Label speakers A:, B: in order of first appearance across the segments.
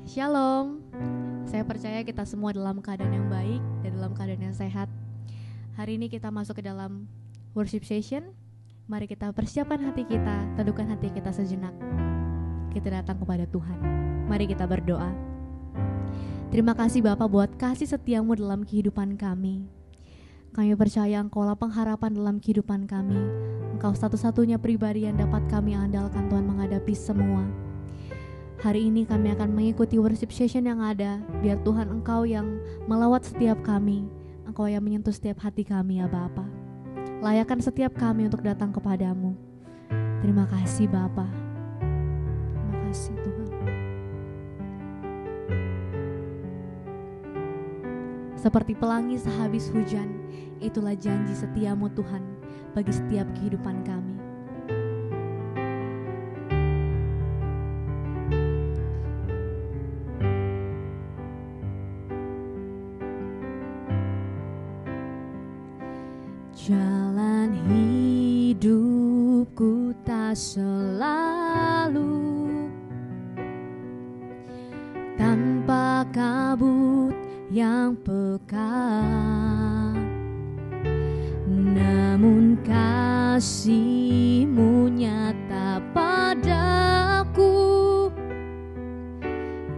A: Shalom. Saya percaya kita semua dalam keadaan yang baik dan dalam keadaan yang sehat. Hari ini kita masuk ke dalam worship session. Mari kita persiapkan hati kita, teduhkan hati kita sejenak. Kita datang kepada Tuhan. Mari kita berdoa. Terima kasih Bapa buat kasih setiamu dalam kehidupan kami. Kami percaya Engkau lah pengharapan dalam kehidupan kami. Engkau satu-satunya pribadi yang dapat kami andalkan Tuhan menghadapi semua. Hari ini kami akan mengikuti worship session yang ada. Biar Tuhan Engkau yang melawat setiap kami, Engkau yang menyentuh setiap hati kami ya Bapa. Layakan setiap kami untuk datang kepadamu. Terima kasih Bapa. Terima kasih Tuhan. Seperti pelangi sehabis hujan, itulah janji setiamu Tuhan bagi setiap kehidupan kami. Jalan hidupku tak selalu tanpa kabut yang pekat, namun kasih-Mu nyata padaku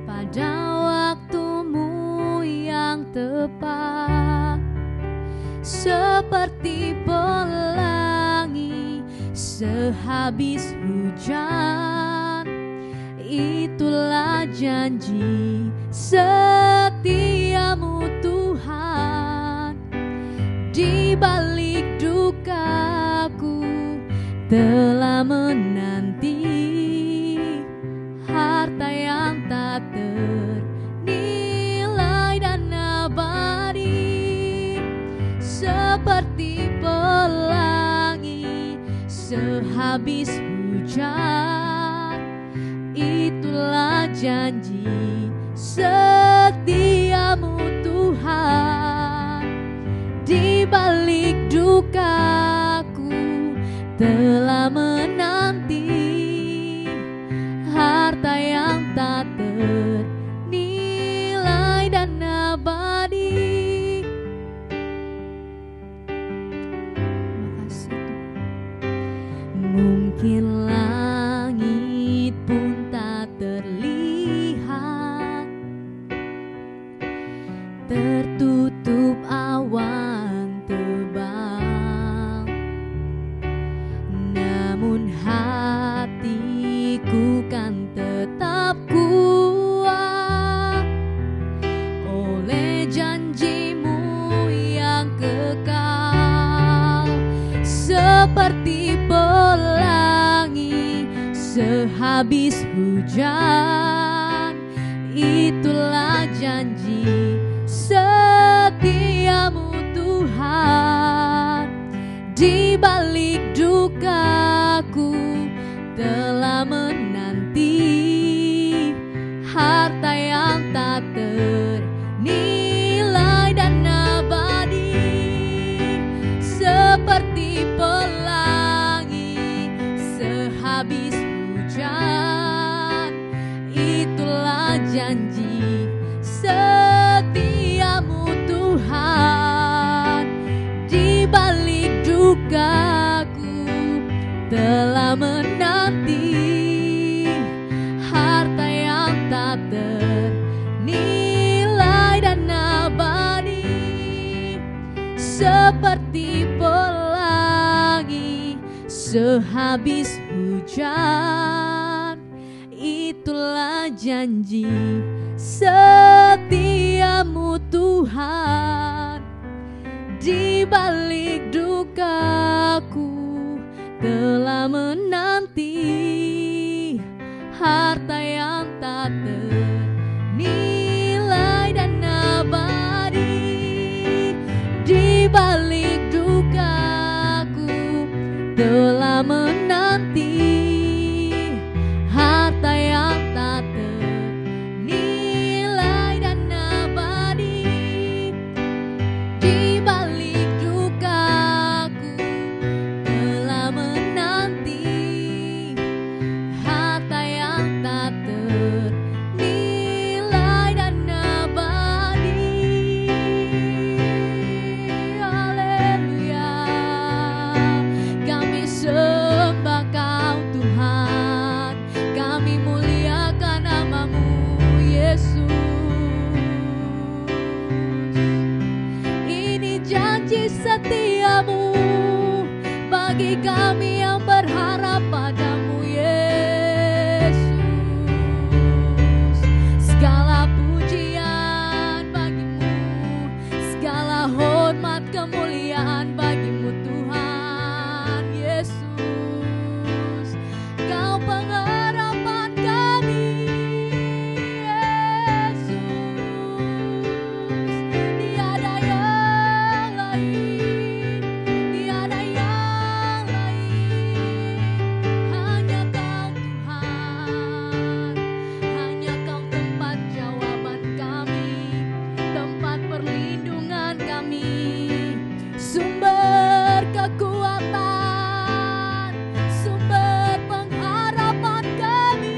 A: pada waktu-Mu yang tepat. Seperti pelangi sehabis hujan, itulah janji setiamu Tuhan. Di balik dukaku telah menanti harta yang tak ternilai dan abadi. Seperti pelangi sehabis hujan, itulah janji setiamu Tuhan. Di balik dukaku telah menanti harta yang tak ternilai dan abadi. Mungkin langit pun tak terlihat, tertutup awan tebal, namun hatiku kan tetap kuat oleh janji-Mu yang kekal. Seperti pelangi sehabis hujan, itulah janji setiamu Tuhan. Di balik dukaku telah menanti harta yang tak ternilai dan abadi. Seperti pelangi sehabis hujan, itulah janji setiamu Tuhan. Di balik dukaku telah menanti harta yang tak ternilai dan abadi. Seperti pelangi sehabis hujan, itulah janji setiamu Tuhan. Di balik dukaku telah menanti harta yang tak ternilai dan abadi. Di balik dukaku telah menanti harta yang tak ternilai dan abadi. Di balik dukaku telah menanti harta yang tak kami muliakan nama-Mu, Yesus. Ini janji setia-Mu bagi kami yang berharap padamu, Yesus. Segala pujian bagimu, segala hormat kemuliaan bagimu, Tuhan Yesus. Kau pengharapan kami, Yesus. Tiada yang lain, tiada yang lain. Hanya Kau Tuhan, hanya Kau tempat jawaban kami, tempat perlindungan kami, sumber kekuatan, sumber pengharapan kami,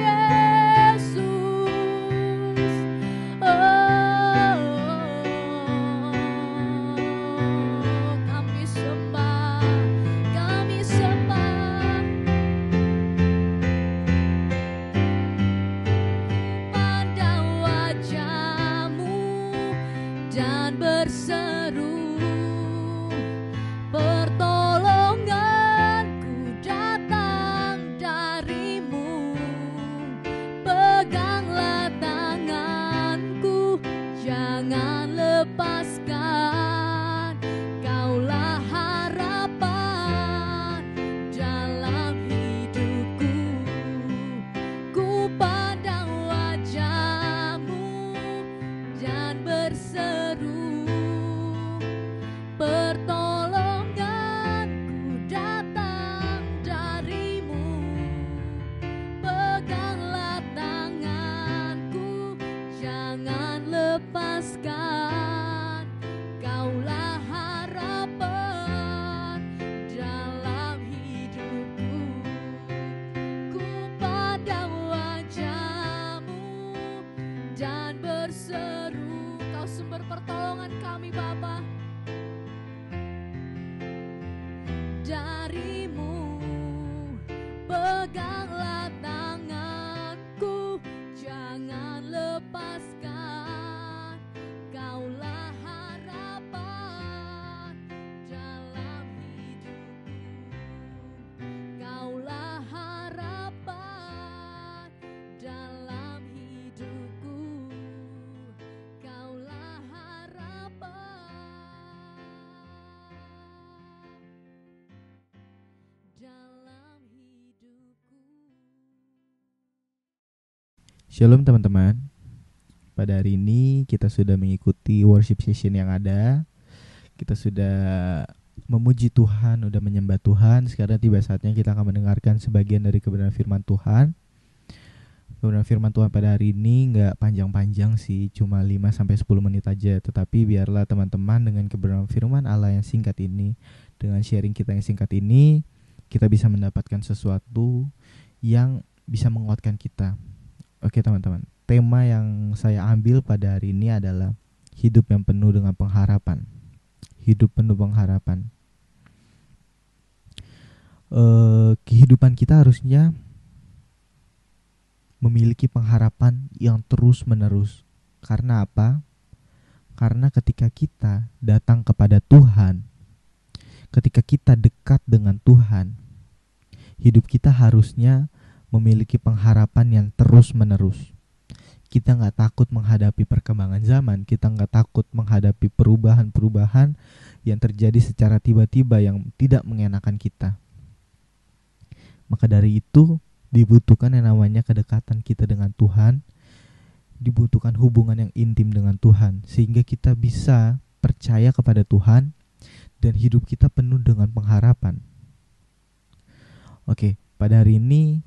A: Yesus. Oh, kami sembah, kami sembah. Pada wajah-Mu dan berseru, pertolonganku datang dari-Mu. Peganglah tanganku, jangan lepaskan. Kaulah harapan dalam hidupku. Ku pandang wajah-Mu dan berseru, pertolonganku datang dari-Mu. Peganglah tanganku, jangan lepaskan. Kaulah harapan dalam hidupku. Ku pandang wajah-Mu dan berseru, Kau sumber pertolongan kami, Bapa. Dari-Mu, peganglah tanganku, jangan lepaskan. Kaulah harapan dalam hidupku. Kaulah harapan dalam hidupku. Kaulah harapan dalam hidupku.
B: Shalom teman-teman. Pada hari ini kita sudah mengikuti worship session yang ada. Kita sudah memuji Tuhan, sudah menyembah Tuhan. Sekarang tiba saatnya kita akan mendengarkan sebagian dari kebenaran firman Tuhan. Kebenaran firman Tuhan pada hari ini gak panjang-panjang sih, cuma 5-10 menit aja. Tetapi biarlah teman-teman dengan kebenaran firman Allah yang singkat ini, dengan sharing kita yang singkat ini, kita bisa mendapatkan sesuatu yang bisa menguatkan kita. Oke teman-teman, tema yang saya ambil pada hari ini adalah hidup yang penuh dengan pengharapan. Hidup penuh pengharapan. Kehidupan kita harusnya memiliki pengharapan yang terus-menerus. Karena apa? Karena ketika kita datang kepada Tuhan, ketika kita dekat dengan Tuhan, hidup kita harusnya memiliki pengharapan yang terus-menerus. Kita gak takut menghadapi perkembangan zaman, kita gak takut menghadapi perubahan-perubahan yang terjadi secara tiba-tiba yang tidak mengenakan kita. Maka dari itu dibutuhkan yang namanya kedekatan kita dengan Tuhan, dibutuhkan hubungan yang intim dengan Tuhan, sehingga kita bisa percaya kepada Tuhan dan hidup kita penuh dengan pengharapan. Oke, pada hari ini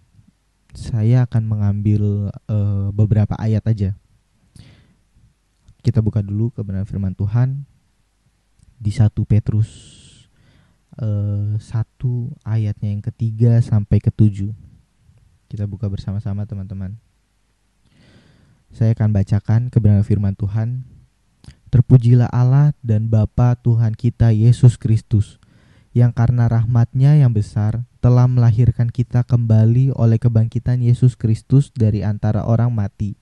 B: saya akan mengambil beberapa ayat aja. Kita buka dulu kebenaran firman Tuhan di 1 Petrus 1 ayatnya yang ketiga sampai ke-7. Kita buka bersama-sama teman-teman. Saya akan bacakan kebenaran firman Tuhan. Terpujilah Allah dan Bapa Tuhan kita Yesus Kristus, yang karena rahmat-Nya yang besar telah melahirkan kita kembali oleh kebangkitan Yesus Kristus dari antara orang mati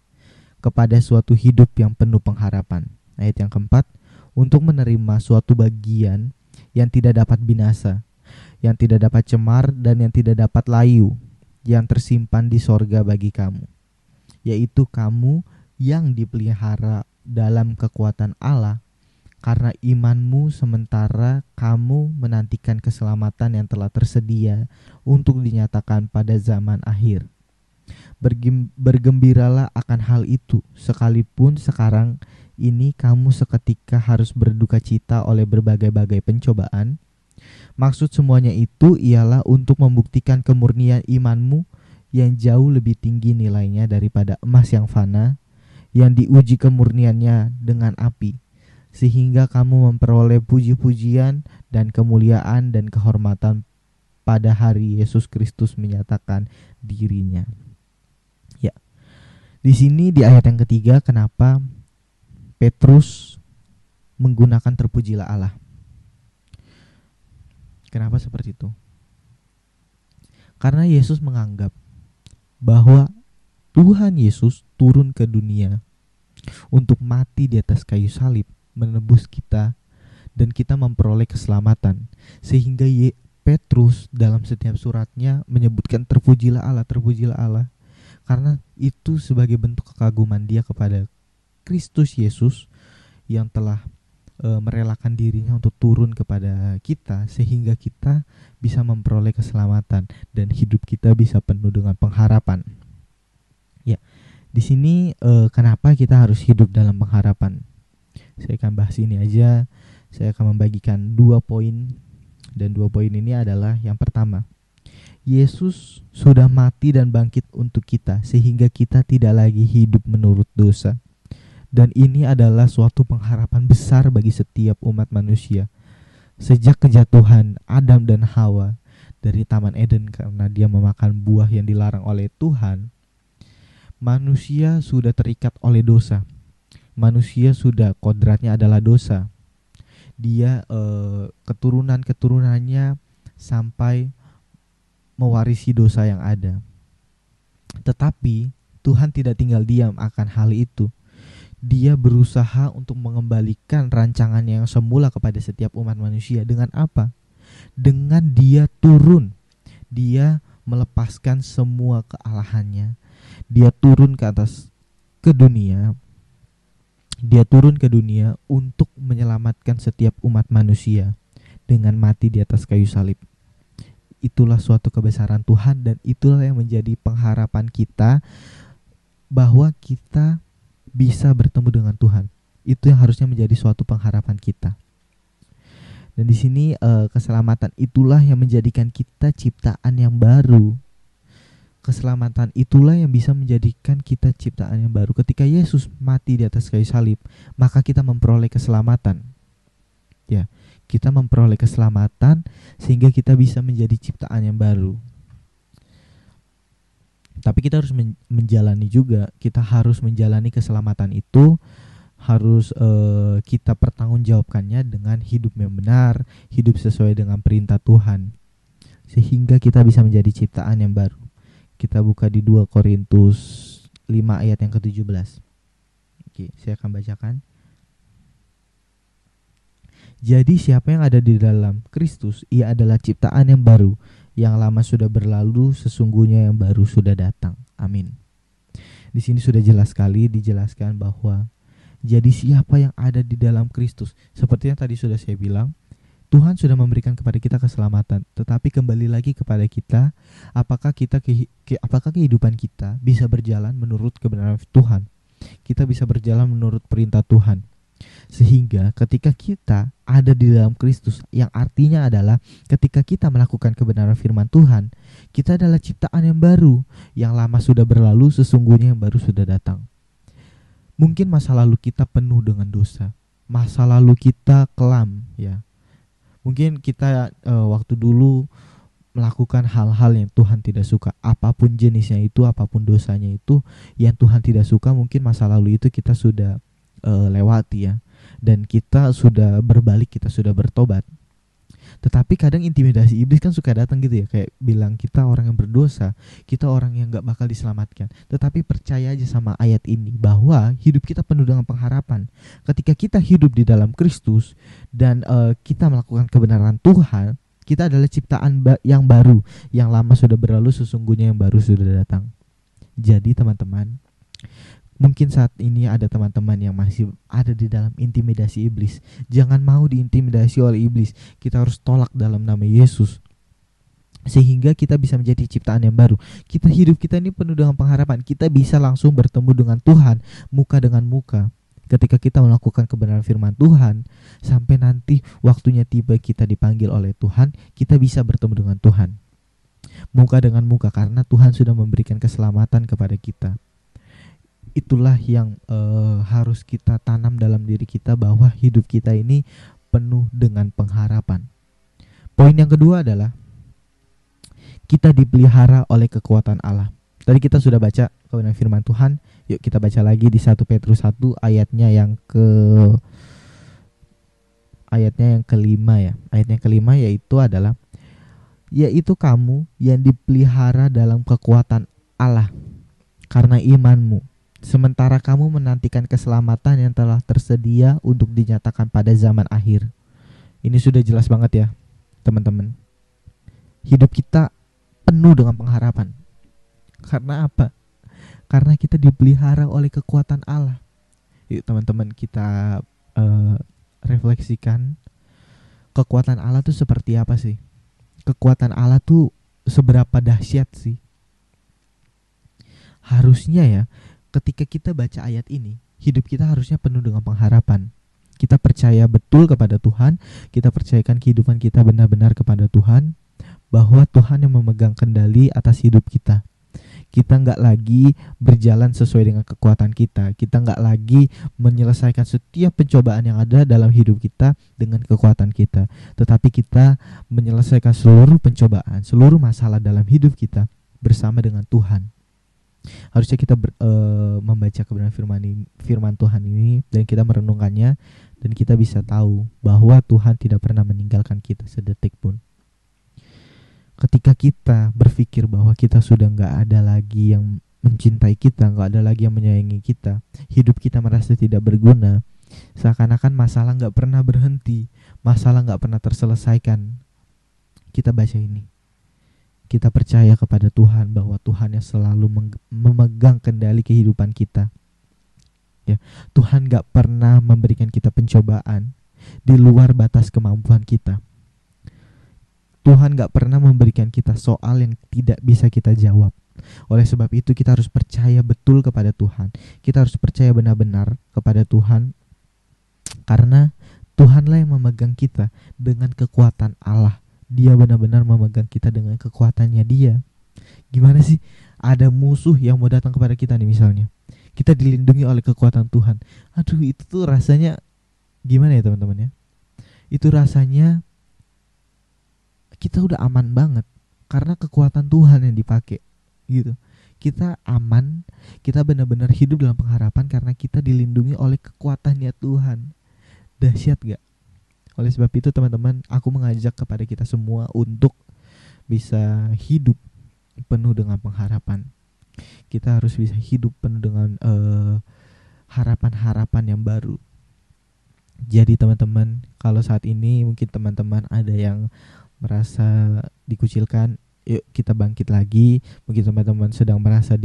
B: kepada suatu hidup yang penuh pengharapan. Ayat yang keempat, untuk menerima suatu bagian yang tidak dapat binasa, yang tidak dapat cemar dan yang tidak dapat layu, yang tersimpan di sorga bagi kamu, yaitu kamu yang dipelihara dalam kekuatan Allah karena imanmu, sementara kamu menantikan keselamatan yang telah tersedia untuk dinyatakan pada zaman akhir. Bergembiralah akan hal itu, sekalipun sekarang ini kamu seketika harus berduka cita oleh berbagai-bagai pencobaan. Maksud semuanya itu ialah untuk membuktikan kemurnian imanmu yang jauh lebih tinggi nilainya daripada emas yang fana, yang diuji kemurniannya dengan api, sehingga kamu memperoleh puji-pujian dan kemuliaan dan kehormatan pada hari Yesus Kristus menyatakan dirinya. Ya, di sini di ayat yang ketiga, kenapa Petrus menggunakan terpujilah Allah? Kenapa seperti itu? Karena Yesus menganggap bahwa Tuhan Yesus turun ke dunia untuk mati di atas kayu salib, menebus kita, dan kita memperoleh keselamatan. Sehingga Petrus dalam setiap suratnya menyebutkan terpujilah Allah, terpujilah Allah, karena itu sebagai bentuk kekaguman dia kepada Kristus Yesus yang telah merelakan dirinya untuk turun kepada kita, sehingga kita bisa memperoleh keselamatan dan hidup kita bisa penuh dengan pengharapan. Ya, di sini kenapa kita harus hidup dalam pengharapan? Saya akan bahas ini aja. Saya akan membagikan 2 poin, dan 2 poin ini adalah yang pertama, Yesus sudah mati dan bangkit untuk kita sehingga kita tidak lagi hidup menurut dosa. Dan ini adalah suatu pengharapan besar bagi setiap umat manusia. Sejak kejatuhan Adam dan Hawa dari Taman Eden karena dia memakan buah yang dilarang oleh Tuhan, manusia sudah terikat oleh dosa. Manusia sudah kodratnya adalah dosa. Dia keturunan-keturunannya sampai mewarisi dosa yang ada. Tetapi Tuhan tidak tinggal diam akan hal itu. Dia berusaha untuk mengembalikan rancangannya yang semula kepada setiap umat manusia. Dengan apa? Dengan dia turun. Dia melepaskan semua kealahannya. Dia turun ke dunia. Dia turun ke dunia untuk menyelamatkan setiap umat manusia dengan mati di atas kayu salib. Itulah suatu kebesaran Tuhan, dan itulah yang menjadi pengharapan kita bahwa kita bisa bertemu dengan Tuhan. Itu yang harusnya menjadi suatu pengharapan kita. Dan di sini keselamatan itulah yang menjadikan kita ciptaan yang baru. Keselamatan itulah yang bisa menjadikan kita ciptaan yang baru. Ketika Yesus mati di atas kayu salib, maka kita memperoleh keselamatan. Ya, kita memperoleh keselamatan sehingga kita bisa menjadi ciptaan yang baru. Tapi kita harus menjalani juga. Kita harus menjalani keselamatan itu, harus kita pertanggungjawabkannya dengan hidup yang benar, hidup sesuai dengan perintah Tuhan, sehingga kita bisa menjadi ciptaan yang baru. Kita buka di 2 Korintus 5 ayat yang ke-17. Oke, saya akan bacakan. Jadi siapa yang ada di dalam Kristus, ia adalah ciptaan yang baru. Yang lama sudah berlalu, sesungguhnya yang baru sudah datang. Amin. Di sini sudah jelas sekali dijelaskan bahwa jadi siapa yang ada di dalam Kristus, seperti yang tadi sudah saya bilang, Tuhan sudah memberikan kepada kita keselamatan. Tetapi kembali lagi kepada kita, apakah kehidupan kita bisa berjalan menurut kebenaran Tuhan? Kita bisa berjalan menurut perintah Tuhan. Sehingga ketika kita ada di dalam Kristus, yang artinya adalah ketika kita melakukan kebenaran firman Tuhan, kita adalah ciptaan yang baru. Yang lama sudah berlalu, sesungguhnya yang baru sudah datang. Mungkin masa lalu kita penuh dengan dosa, masa lalu kita kelam, ya. Mungkin kita waktu dulu melakukan hal-hal yang Tuhan tidak suka, apapun jenisnya itu, apapun dosanya itu yang Tuhan tidak suka. Mungkin masa lalu itu kita sudah lewati, ya, dan kita sudah berbalik, kita sudah bertobat. Tetapi kadang intimidasi iblis kan suka datang gitu ya, kayak bilang kita orang yang berdosa, kita orang yang gak bakal diselamatkan. Tetapi percaya aja sama ayat ini bahwa hidup kita penuh dengan pengharapan. Ketika kita hidup di dalam Kristus dan kita melakukan kebenaran Tuhan, kita adalah ciptaan yang baru. Yang lama sudah berlalu, sesungguhnya yang baru sudah datang. Jadi teman-teman, mungkin saat ini ada teman-teman yang masih ada di dalam intimidasi iblis. Jangan mau diintimidasi oleh iblis. Kita harus tolak dalam nama Yesus, sehingga kita bisa menjadi ciptaan yang baru. Hidup kita ini penuh dengan pengharapan. Kita bisa langsung bertemu dengan Tuhan muka dengan muka. Ketika kita melakukan kebenaran firman Tuhan, sampai nanti waktunya tiba kita dipanggil oleh Tuhan, kita bisa bertemu dengan Tuhan muka dengan muka, karena Tuhan sudah memberikan keselamatan kepada kita. Itulah yang harus kita tanam dalam diri kita, bahwa hidup kita ini penuh dengan pengharapan. Poin yang kedua adalah kita dipelihara oleh kekuatan Allah. Tadi kita sudah baca kebenaran firman Tuhan. Yuk kita baca lagi di 1 Petrus 1 ayatnya yang kelima ya. Ayatnya kelima yaitu kamu yang dipelihara dalam kekuatan Allah karena imanmu, sementara kamu menantikan keselamatan yang telah tersedia untuk dinyatakan pada zaman akhir. Ini sudah jelas banget ya teman-teman. Hidup kita penuh dengan pengharapan. Karena apa? Karena kita dipelihara oleh kekuatan Allah. Yuk teman-teman, kita refleksikan kekuatan Allah tuh seperti apa sih? Kekuatan Allah tuh seberapa dahsyat sih? Harusnya ya, ketika kita baca ayat ini, hidup kita harusnya penuh dengan pengharapan. Kita percaya betul kepada Tuhan, kita percayakan kehidupan kita benar-benar kepada Tuhan, bahwa Tuhan yang memegang kendali atas hidup kita. Kita gak lagi berjalan sesuai dengan kekuatan kita. Kita gak lagi menyelesaikan setiap pencobaan yang ada dalam hidup kita dengan kekuatan kita. Tetapi kita menyelesaikan seluruh pencobaan, seluruh masalah dalam hidup kita bersama dengan Tuhan. Harusnya kita membaca kebenaran firman Tuhan ini, dan kita merenungkannya, dan kita bisa tahu bahwa Tuhan tidak pernah meninggalkan kita sedetik pun. Ketika kita berpikir bahwa kita sudah gak ada lagi yang mencintai kita, gak ada lagi yang menyayangi kita, hidup kita merasa tidak berguna, seakan-akan masalah gak pernah berhenti, masalah gak pernah terselesaikan, kita baca ini. Kita percaya kepada Tuhan bahwa Tuhan yang selalu memegang kendali kehidupan kita. Ya, Tuhan gak pernah memberikan kita pencobaan di luar batas kemampuan kita. Tuhan gak pernah memberikan kita soal yang tidak bisa kita jawab. Oleh sebab itu kita harus percaya betul kepada Tuhan. Kita harus percaya benar-benar kepada Tuhan, karena Tuhanlah yang memegang kita dengan kekuatan Allah. Dia benar-benar memegang kita dengan kekuatannya Dia. Gimana sih? Ada musuh yang mau datang kepada kita nih misalnya, kita dilindungi oleh kekuatan Tuhan. Aduh, itu tuh rasanya gimana ya teman-teman ya? Itu rasanya kita udah aman banget karena kekuatan Tuhan yang dipakai gitu. Kita aman, kita benar-benar hidup dalam pengharapan karena kita dilindungi oleh kekuatannya Tuhan. Dahsyat gak? Oleh sebab itu teman-teman, aku mengajak kepada kita semua untuk bisa hidup penuh dengan pengharapan. Kita harus bisa hidup penuh dengan harapan-harapan yang baru. Jadi teman-teman, kalau saat ini mungkin teman-teman ada yang merasa dikucilkan, yuk kita bangkit lagi. Mungkin teman-teman sedang merasa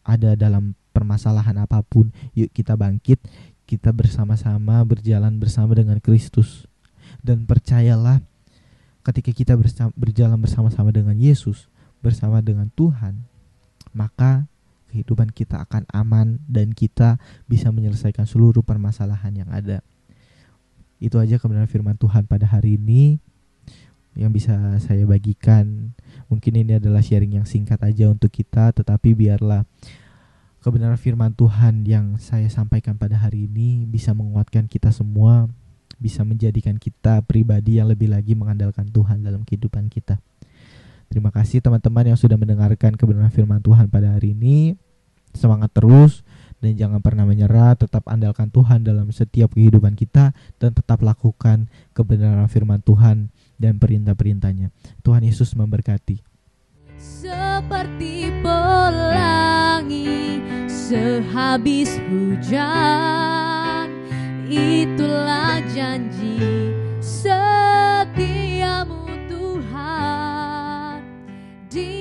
B: ada dalam permasalahan apapun, yuk kita bangkit. Kita bersama-sama berjalan bersama dengan Kristus. Dan percayalah, ketika kita berjalan bersama-sama dengan Yesus, bersama dengan Tuhan, maka kehidupan kita akan aman dan kita bisa menyelesaikan seluruh permasalahan yang ada. Itu aja kebenaran firman Tuhan pada hari ini yang bisa saya bagikan. Mungkin ini adalah sharing yang singkat aja untuk kita, tetapi biarlah kebenaran firman Tuhan yang saya sampaikan pada hari ini bisa menguatkan kita semua, bisa menjadikan kita pribadi yang lebih lagi mengandalkan Tuhan dalam kehidupan kita. Terima kasih teman-teman yang sudah mendengarkan kebenaran firman Tuhan pada hari ini. Semangat terus, Dan jangan pernah menyerah, tetap andalkan Tuhan dalam setiap kehidupan kita, dan tetap lakukan kebenaran firman Tuhan dan perintah-perintahnya. Tuhan Yesus memberkati.
A: Seperti pelangi sehabis hujan, itulah janji setiamu Tuhan. Di